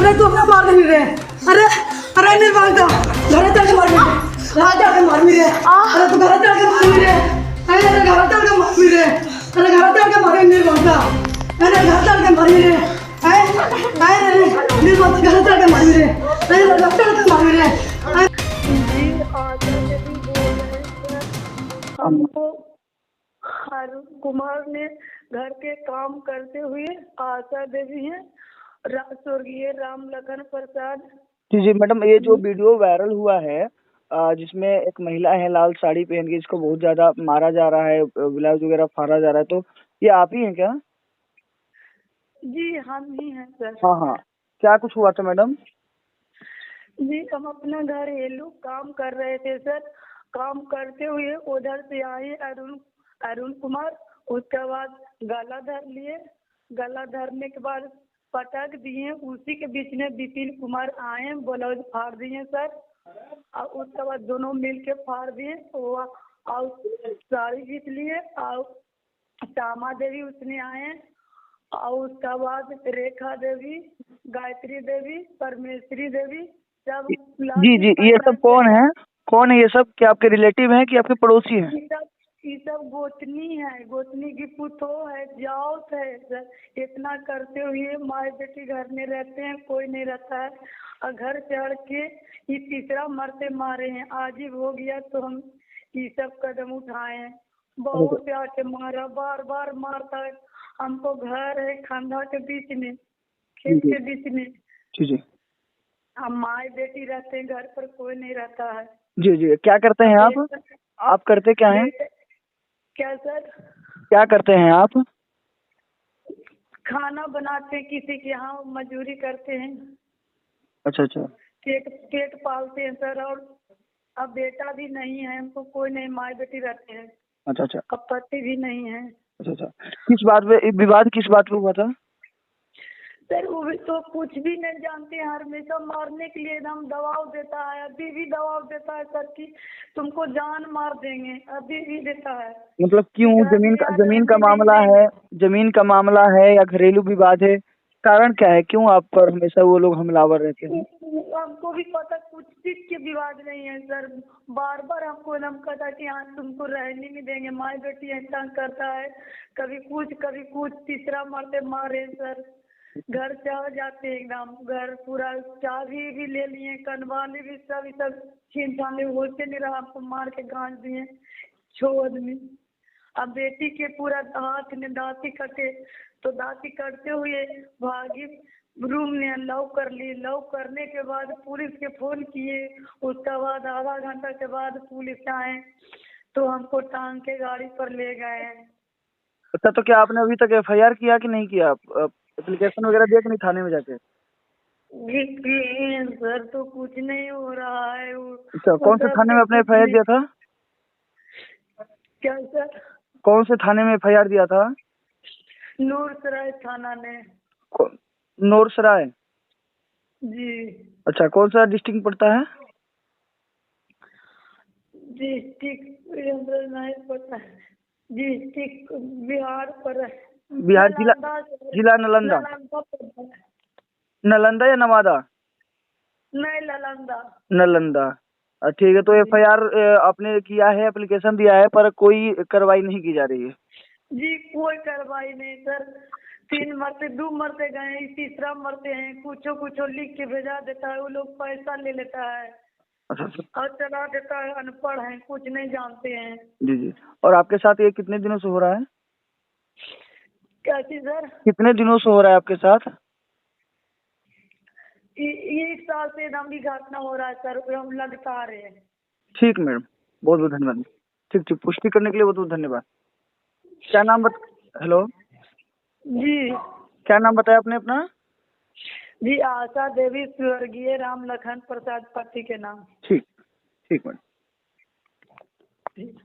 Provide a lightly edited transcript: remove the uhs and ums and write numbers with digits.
अरे तू अपना मार नहीं रहे। अरे अरे निर्वाण का घर चल के मार मेरे, घर चल के मार मेरे। अरे तू घर चल के मार मेरे, अरे घर चल के मार मेरे, अरे घर चल के मार निर्वाण का, अरे घर चल के मार मेरे, अरे निर्वाण घर चल के मार मेरे, अरे घर चल के मार मेरे। जी आशा देवी बोल रहे हैं सर। हमको अरुण कुमार ने घर के काम करते हुए आशा देवी है, स्वर्गीय राम लखन प्रसाद। जी जी मैडम, ये जो वीडियो वायरल हुआ है जिसमें एक महिला है लाल साड़ी पहन के, इसको बहुत ज्यादा मारा जा रहा है, ब्लाउज वगैरह फाड़ा जा रहा है, तो ये आप ही हैं क्या? जी हम ही हैं सर। हाँ हाँ, क्या कुछ हुआ था मैडम? जी हम अपना घरेलू काम कर रहे थे सर। काम करते हुए उधर से आए अरुण कुमार, उसके बाद गला धर लिए। गला धरने के बाद पटक दिए। उसी के बीच में विपिन कुमार आए, ब्लाउज फाड़ दिए सर। और उसके बाद दोनों मिल के फाड़ दिए और साड़ी जीत लिए। और श्यामा देवी उसने आए, और उसके बाद रेखा देवी, गायत्री देवी, परमेश्वरी देवी सब जी जी, ये सब कौन है? कौन है ये सब? क्या आपके रिलेटिव हैं कि आपके पड़ोसी हैं? ये सब गोतनी है, गोतनी की पुतो है, जाओत है सर। इतना करते हुए माँ बेटी घर में रहते हैं, कोई नहीं रहता है। और घर चढ़ के ये तीसरा मरते मारे हैं। आज ही हो गया तो हम ये सब कदम उठाए हैं। बहुत से आके मारा, बार बार मारता है हमको। घर है खंडा के बीच में, खेत के बीच में। जी जी हम माँ बेटी रहते हैं, घर पर कोई नहीं रहता है। जी जी, क्या करते हैं आप करते क्या हैं? क्या सर? क्या करते हैं आप? खाना बनाते हैं, किसी के यहाँ मजदूरी करते हैं। अच्छा अच्छा पेट पालते हैं सर। और अब बेटा भी नहीं है हमको, कोई नहीं, माँ बेटी रहते हैं। अच्छा अच्छा अब पति भी नहीं है अच्छा अच्छा। किस बात पे विवाद, किस बात पे हुआ था? सर। वो भी तो कुछ भी नहीं जानते हैं, हमेशा मारने के लिए एकदम दबाव देता है। अभी भी दबाव देता है सर कि तुमको जान मार देंगे, अभी भी देता है। मतलब क्यों? जमीन का नहीं मामला देंगे। है? जमीन का मामला है या घरेलू विवाद है? कारण क्या है? क्यों आप पर हमेशा वो लोग हमलावर रहते हैं? हमको भी पता, कुछ चीज के विवाद नहीं है सर। बार बार हमको एकदम कहता कि हाँ तुमको रहने नहीं देंगे, माँ बेटी ऐसा करता है। कभी कुछ तीसरा मरते मारे सर। घर चढ़ जाते एकदम, घर पूरा चाबी भी ले लिए, कनवाली भी सब छीन छान लिए। होते नहीं रहा, हमको मार के गांज दिए 6 आदमी। अब बेटी के पूरा हाथ में दांती कटे, तो दांती कटते हुए भागी रूम में लव कर ली। लव करने के बाद पुलिस के फोन किए। उसके बाद आधा घंटा के बाद पुलिस आए तो हमको टांग के गाड़ी पर ले गए। अच्छा, तो क्या आपने अभी तक FIR किया कि नहीं किया? एप्लीकेशन वगैरह दिया कि नहीं थाने में जाके? सर तो कुछ नहीं हो रहा है। अच्छा, कौन से थाने में आपने FIR दिया था? क्या सर? कौन से थाने में FIR दिया था? नूरसराय थाना ने। नौरसराय? जी अच्छा, कौन सा डिस्ट्रिक्ट पड़ता है? डिस्ट्रिक्ट नहीं पता है। डिस्ट्रिक्ट बिहार पर है। बिहार जिला? जिला नालंदा? पड़ता है। नालंदा या नवादा? नहीं, नालंदा। नालंदा। ठीक है, तो FIR आपने किया है, एप्लीकेशन दिया है, पर कोई कार्रवाई नहीं की जा रही है? जी कोई कार्रवाई नहीं सर। 3 मरते, 2 मरते गए, तीसरा मरते हैं। कुछ लिख के भेजा देता है, वो लोग पैसा ले लेता है अच्छा अच्छा। और चला देता है। अनपढ़ हैं, कुछ नहीं जानते हैं। जी जी। और आपके साथ ये कितने दिनों से हो रहा है? कैसी सर? कितने दिनों से हो रहा है आपके साथ? ये 1 साल से एकदम भी घटना हो रहा है सर। हम लगता रहे हैं। ठीक मैडम, बहुत बहुत धन्यवाद। ठीक ठीक, पुष्टि करने के लिए बहुत बहुत धन्यवाद। क्या नाम हेलो, जी क्या नाम बताया आपने अपना? जी आशा देवी, स्वर्गीय राम लखन प्रसाद पति के नाम। ठीक ठीक मैडम। ठीक।